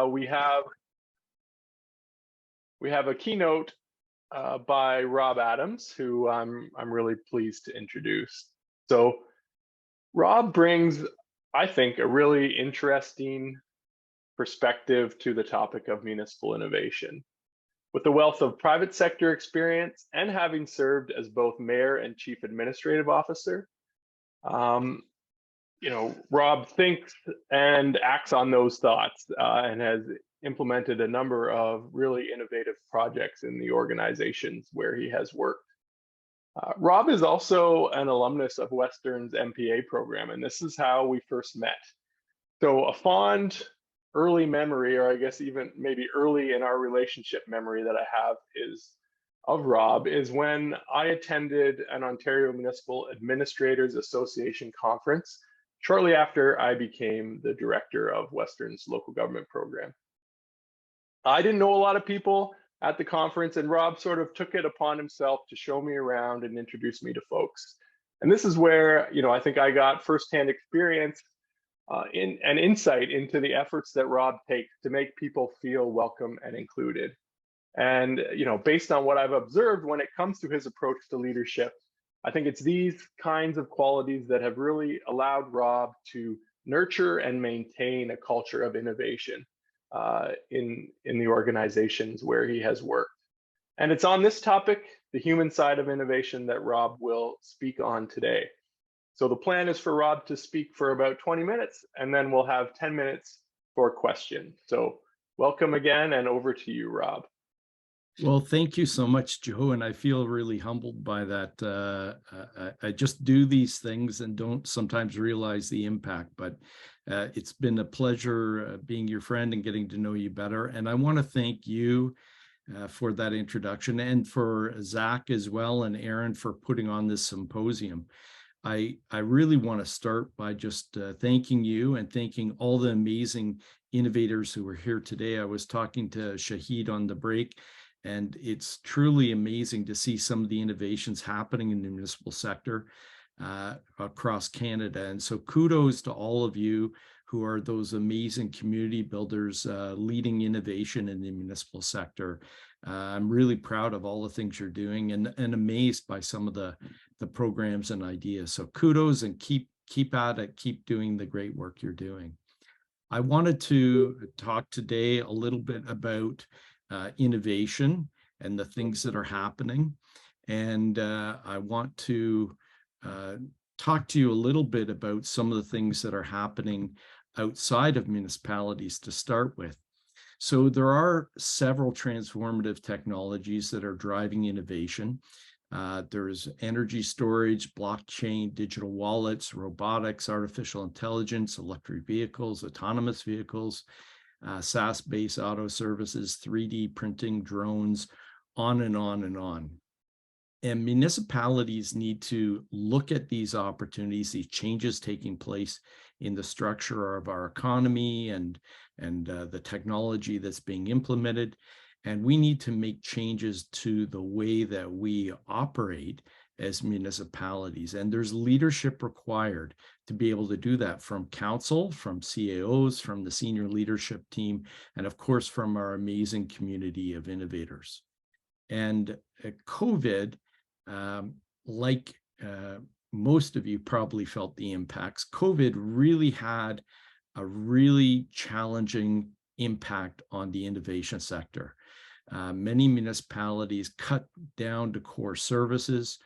we have a keynote by Rob Adams, who I'm really pleased to introduce. So Rob brings, I think, a really interesting perspective to the topic of municipal innovation. With a wealth of private sector experience and having served as both mayor and chief administrative officer, Rob thinks and acts on those thoughts and has implemented a number of really innovative projects in the organizations where he has worked. Rob is also an alumnus of Western's MPA program, and this is how we first met. So a fond early memory, or I guess even maybe early in our relationship memory that I have of Rob is when I attended an Ontario Municipal Administrators Association conference shortly after I became the director of Western's local government program. I didn't know a lot of people at the conference, and Rob sort of took it upon himself to show me around and introduce me to folks. And this is where, I think I got firsthand experience in an insight into the efforts that Rob takes to make people feel welcome and included. And, based on what I've observed when it comes to his approach to leadership, I think it's these kinds of qualities that have really allowed Rob to nurture and maintain a culture of innovation in the organizations where he has worked. And it's on this topic, the human side of innovation, that Rob will speak on today. So the plan is for Rob to speak for about 20 minutes, and then we'll have 10 minutes for questions. So welcome again, and over to you, Rob. Well, thank you so much, Joe, and I feel really humbled by that. I just do these things and don't sometimes realize the impact, but it's been a pleasure being your friend and getting to know you better. And I want to thank you for that introduction, and for Zach as well, and Aaron for putting on this symposium. I really want to start by just thanking you and thanking all the amazing innovators who are here today. I was talking to Shahid on the break, and it's truly amazing to see some of the innovations happening in the municipal sector across Canada. And so kudos to all of you who are those amazing community builders leading innovation in the municipal sector. I'm really proud of all the things you're doing, and amazed by some of the programs and ideas. So kudos, and keep at it, keep doing the great work you're doing. I wanted to talk today a little bit about innovation and the things that are happening. And I want to talk to you a little bit about some of the things that are happening outside of municipalities to start with. So there are several transformative technologies that are driving innovation. There's energy storage, blockchain, digital wallets, robotics, artificial intelligence, electric vehicles, autonomous vehicles, SaaS-based auto services, 3D printing, drones, on and on and on. And municipalities need to look at these opportunities, these changes taking place in the structure of our economy and the technology that's being implemented. And we need to make changes to the way that we operate as municipalities. And there's leadership required to be able to do that, from council, from CAOs, from the senior leadership team, and of course, from our amazing community of innovators. And COVID, like most of you probably felt the impacts, COVID really had a really challenging impact on the innovation sector. Many municipalities cut down to core services.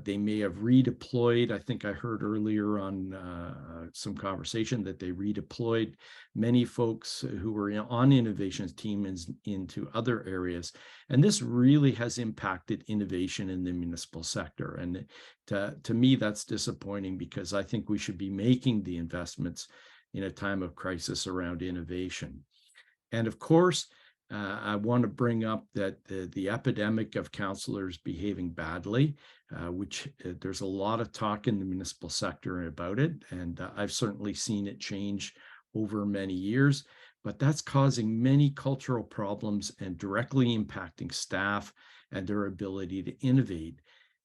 They may have redeployed. I think I heard earlier on some conversation that they redeployed many folks who were on innovations teams into other areas. And this really has impacted innovation in the municipal sector. And to me, that's disappointing, because I think we should be making the investments in a time of crisis around innovation. And of course, I want to bring up that the epidemic of councillors behaving badly, which there's a lot of talk in the municipal sector about it, and I've certainly seen it change over many years, but that's causing many cultural problems and directly impacting staff and their ability to innovate.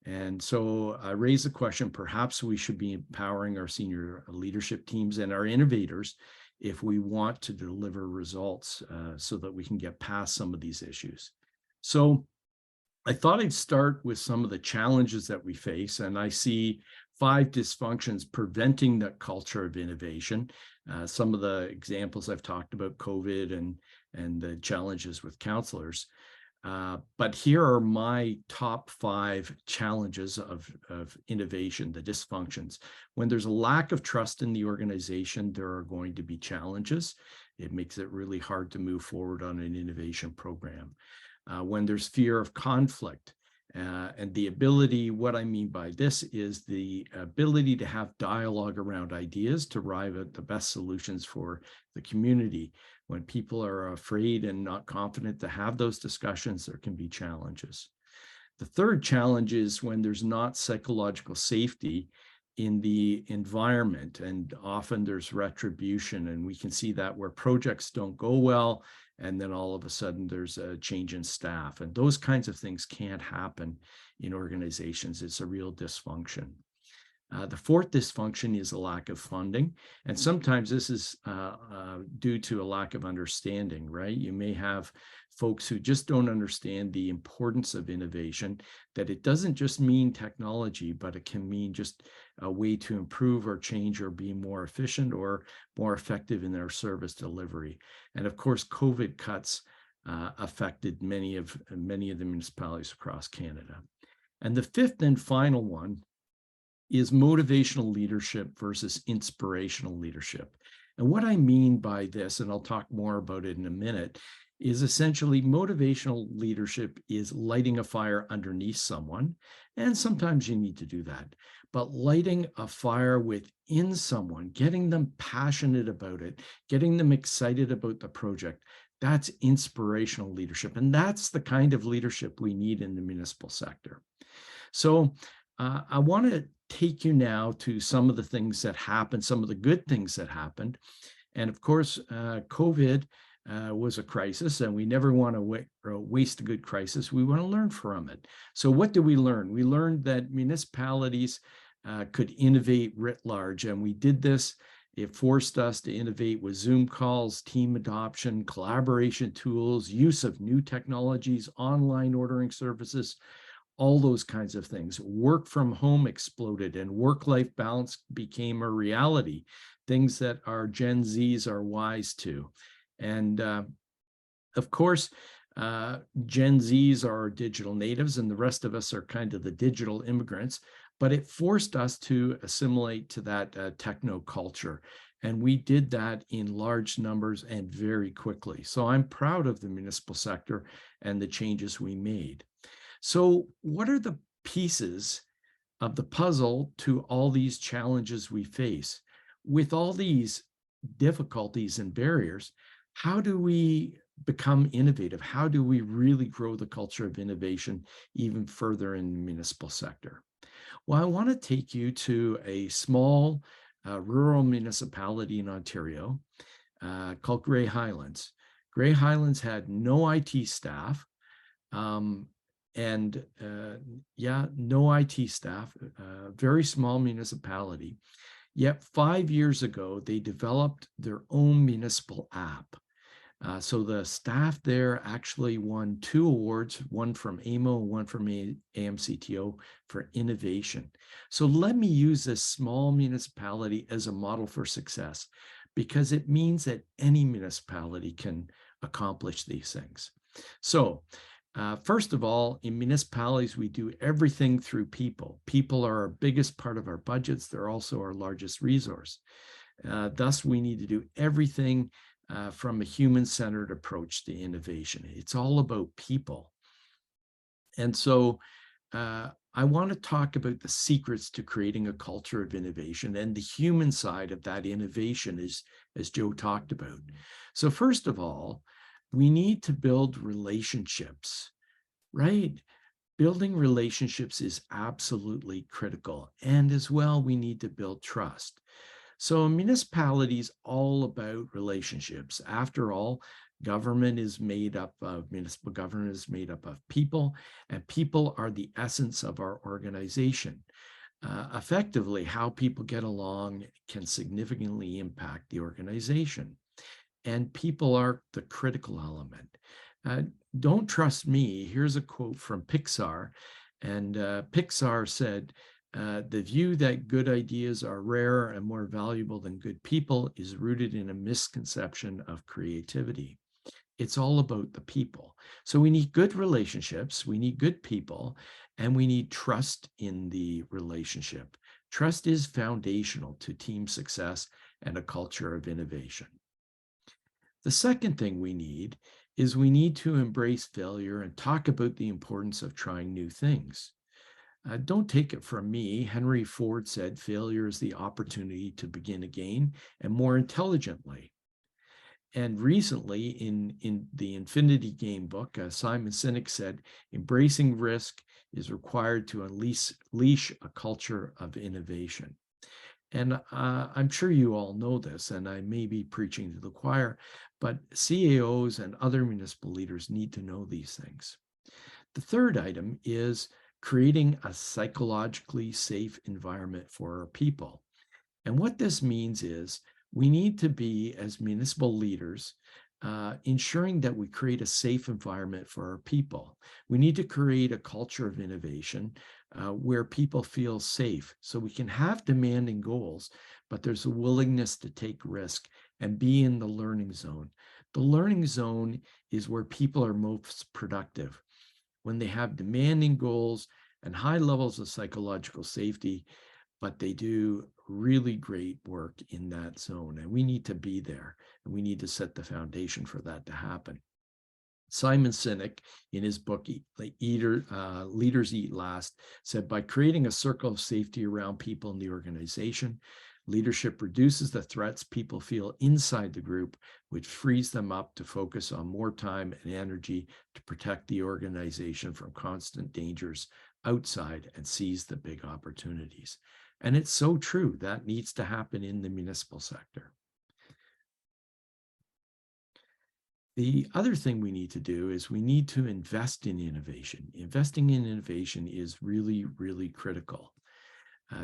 And so I raise the question, perhaps we should be empowering our senior leadership teams and our innovators if we want to deliver results so that we can get past some of these issues. So I thought I'd start with some of the challenges that we face, and I see 5 dysfunctions preventing that culture of innovation. Some of the examples I've talked about, COVID and the challenges with counselors. But here are my top 5 challenges of innovation, the dysfunctions. When there's a lack of trust in the organization, there are going to be challenges. It makes it really hard to move forward on an innovation program. When there's fear of conflict, and the ability, what I mean by this is the ability to have dialogue around ideas to arrive at the best solutions for the community. When people are afraid and not confident to have those discussions, there can be challenges. The third challenge is when there's not psychological safety in the environment, and often there's retribution, and we can see that where projects don't go well, and then all of a sudden there's a change in staff, and those kinds of things can't happen in organizations. It's a real dysfunction. The fourth dysfunction is a lack of funding. And sometimes this is due to a lack of understanding, right? You may have folks who just don't understand the importance of innovation, that it doesn't just mean technology, but it can mean just a way to improve or change or be more efficient or more effective in their service delivery. And of course, COVID cuts affected many of the municipalities across Canada. And the fifth and final one is motivational leadership versus inspirational leadership. And what I mean by this, and I'll talk more about it in a minute, is essentially motivational leadership is lighting a fire underneath someone. And sometimes you need to do that. But lighting a fire within someone, getting them passionate about it, getting them excited about the project, that's inspirational leadership. And that's the kind of leadership we need in the municipal sector. So I want to take you now to some of the things that happened, some of the good things that happened. And of course, COVID was a crisis, and we never want to waste a good crisis. We want to learn from it. So what did we learn? We learned that municipalities could innovate writ large, and we did this. It forced us to innovate with Zoom calls, team adoption, collaboration tools, use of new technologies, online ordering services, all those kinds of things. Work from home exploded, and work-life balance became a reality, things that our Gen Zs are wise to. And of course, Gen Zs are digital natives, and the rest of us are kind of the digital immigrants, but it forced us to assimilate to that techno culture. And we did that in large numbers and very quickly. So I'm proud of the municipal sector and the changes we made. So what are the pieces of the puzzle to all these challenges we face? With all these difficulties and barriers, how do we become innovative? How do we really grow the culture of innovation even further in the municipal sector? Well, I want to take you to a small rural municipality in Ontario called Grey Highlands. Grey Highlands had no IT staff. No IT staff, very small municipality. Yet 5 years ago, they developed their own municipal app. So the staff there actually won 2 awards, one from AMO, one from AMCTO for innovation. So let me use this small municipality as a model for success, because it means that any municipality can accomplish these things. So first of all, in municipalities, we do everything through people. People are our biggest part of our budgets. They're also our largest resource. Thus, we need to do everything from a human-centered approach to innovation. It's all about people. And so I want to talk about the secrets to creating a culture of innovation and the human side of that innovation, as Joe talked about. So first of all, we need to build relationships, right? Building relationships is absolutely critical. And as well, we need to build trust. So a municipality is all about relationships. After all, municipal government is made up of people, and people are the essence of our organization. effectively, how people get along can significantly impact the organization. And people are the critical element. Uh, don't trust me. Here's a quote from Pixar. And Pixar said, the view that good ideas are rarer and more valuable than good people is rooted in a misconception of creativity. It's all about the people. So we need good relationships, we need good people, and we need trust in the relationship. Trust is foundational to team success and a culture of innovation. The second thing we need is we need to embrace failure and talk about the importance of trying new things. Don't take it from me. Henry Ford said failure is the opportunity to begin again and more intelligently. And recently in the Infinity Game book, Simon Sinek said, embracing risk is required to unleash a culture of innovation. And I'm sure you all know this, and I may be preaching to the choir, but CAOs and other municipal leaders need to know these things. The third item is creating a psychologically safe environment for our people. And what this means is we need to be, as municipal leaders, ensuring that we create a safe environment for our people. We need to create a culture of innovation where people feel safe so we can have demanding goals, but there's a willingness to take risk and be in the learning zone. The learning zone is where people are most productive. When they have demanding goals and high levels of psychological safety, but they do really great work in that zone. And we need to be there, and we need to set the foundation for that to happen. Simon Sinek, in his book, Leaders Eat Last, said, by creating a circle of safety around people in the organization, leadership reduces the threats people feel inside the group, which frees them up to focus on more time and energy to protect the organization from constant dangers outside and seize the big opportunities. And it's so true. That needs to happen in the municipal sector. The other thing we need to do is we need to invest in innovation. Investing in innovation is really, really critical.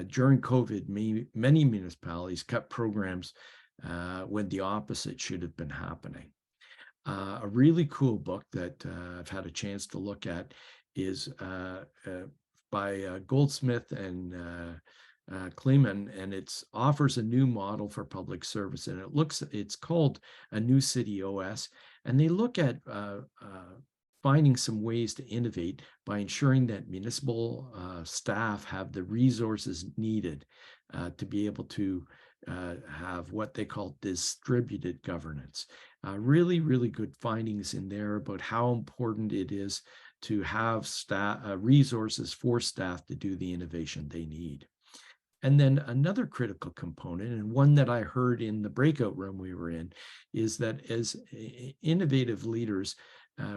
During COVID, many municipalities cut programs when the opposite should have been happening. A really cool book that I've had a chance to look at is by Goldsmith and Kleeman, and it offers a new model for public service, and it's called A New City OS, and they look at finding some ways to innovate by ensuring that municipal staff have the resources needed to be able to have what they call distributed governance. Really, really good findings in there about how important it is to have resources for staff to do the innovation they need. And then another critical component, and one that I heard in the breakout room we were in, is that as innovative leaders,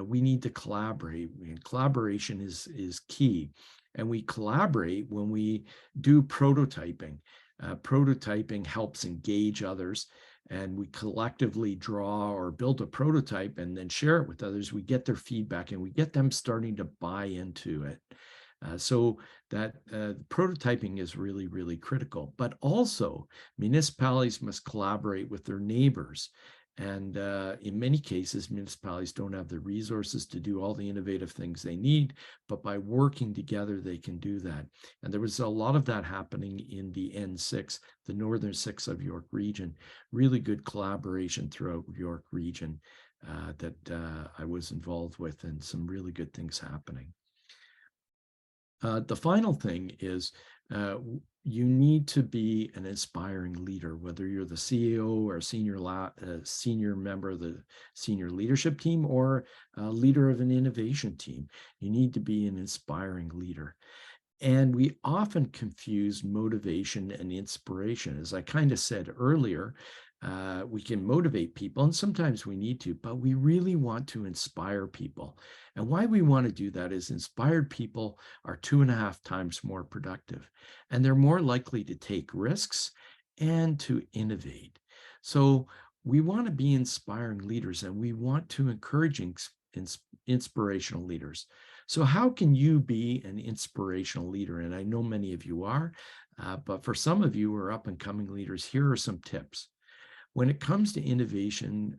we need to collaborate. And collaboration is key. And we collaborate when we do prototyping. Prototyping helps engage others, and we collectively draw or build a prototype and then share it with others. We get their feedback and we get them starting to buy into it. So that prototyping is really, really critical. But also, municipalities must collaborate with their neighbors. And in many cases, municipalities don't have the resources to do all the innovative things they need, but by working together, they can do that. And there was a lot of that happening in the N6, the Northern 6 of York Region, really good collaboration throughout York Region that I was involved with, and some really good things happening. The final thing is you need to be an inspiring leader, whether you're the CEO or a senior member of the senior leadership team or a leader of an innovation team. You need to be an inspiring leader. And we often confuse motivation and inspiration. As I kind of said earlier, we can motivate people, and sometimes we need to, but we really want to inspire people. And why we want to do that is inspired people are 2.5 times more productive, and they're more likely to take risks and to innovate. So we want to be inspiring leaders, and we want to encourage inspirational leaders. So how can you be an inspirational leader? And I know many of you are, but for some of you who are up and coming leaders, here are some tips. When it comes to innovation,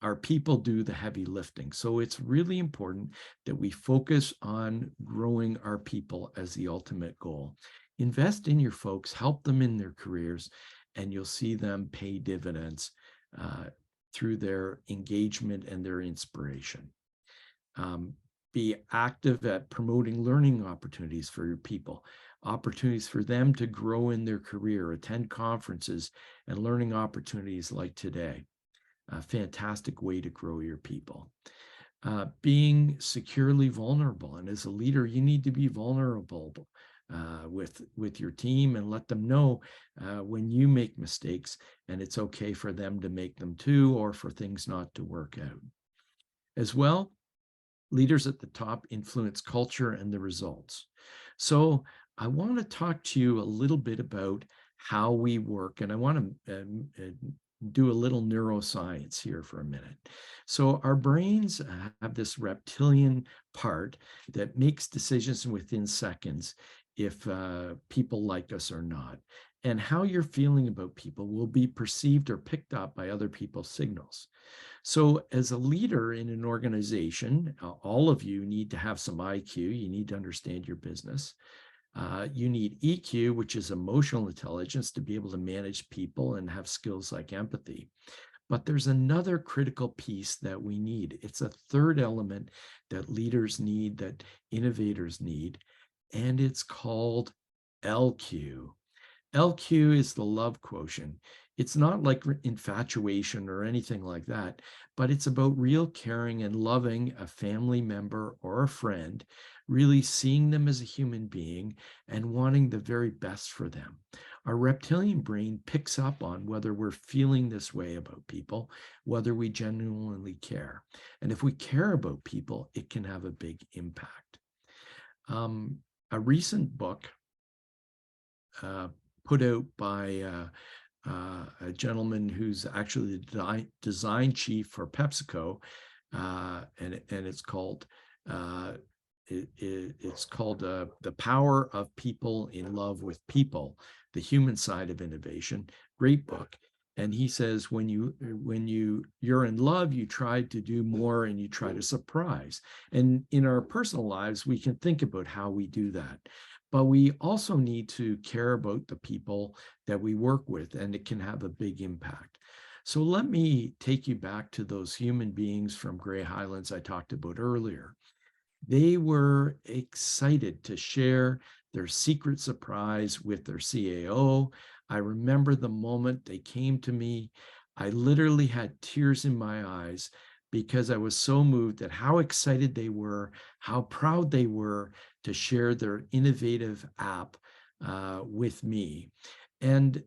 our people do the heavy lifting. So it's really important that we focus on growing our people as the ultimate goal. Invest in your folks, help them in their careers, and you'll see them pay dividends through their engagement and their inspiration. Be active at promoting learning opportunities for your people, opportunities for them to grow in their career, attend conferences and learning opportunities like today. A fantastic way to grow your people. Being securely vulnerable. And as a leader, you need to be vulnerable with your team and let them know when you make mistakes, and it's okay for them to make them too, or for things not to work out. As well, leaders at the top influence culture and the results. So I want to talk to you a little bit about how we work, and I want to do a little neuroscience here for a minute. So our brains have this reptilian part that makes decisions within seconds if people like us or not. And how you're feeling about people will be perceived or picked up by other people's signals. So as a leader in an organization, all of you need to have some IQ. You need to understand your business. You need EQ, which is emotional intelligence, to be able to manage people and have skills like empathy. But there's another critical piece that we need. It's a third element that leaders need, that innovators need, and it's called LQ. LQ is the love quotient. It's not like infatuation or anything like that, but it's about real caring and loving a family member or a friend, really seeing them as a human being and wanting the very best for them. Our reptilian brain picks up on whether we're feeling this way about people, whether we genuinely care. And if we care about people, it can have a big impact. A recent book put out by a gentleman who's actually the design chief for PepsiCo, and it's called The Power of People in Love with People: The Human Side of Innovation. Great book. And he says, when you're in love, you try to do more and you try to surprise. And in our personal lives, we can think about how we do that. But we also need to care about the people that we work with, and it can have a big impact. So let me take you back to those human beings from Grey Highlands I talked about earlier. They were excited to share their secret surprise with their CAO. I remember the moment they came to me. I literally had tears in my eyes because I was so moved at how excited they were, how proud they were to share their innovative app with me. And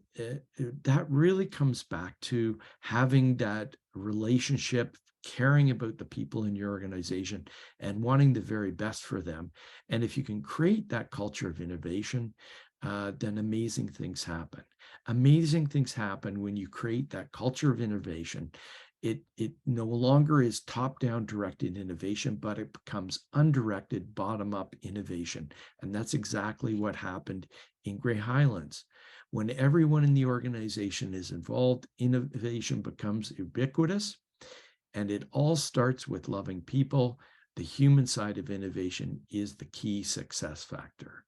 that really comes back to having that relationship, caring about the people in your organization and wanting the very best for them. And if you can create that culture of innovation, then amazing things happen. Amazing things happen when you create that culture of innovation. It no longer is top-down directed innovation, but it becomes undirected, bottom-up innovation. And that's exactly what happened in Grey Highlands. When everyone in the organization is involved, innovation becomes ubiquitous, and it all starts with loving people. The human side of innovation is the key success factor.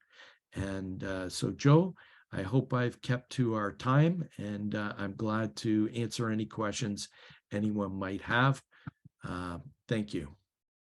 And so, Joe, I hope I've kept to our time, and I'm glad to answer any questions anyone might have. Thank you.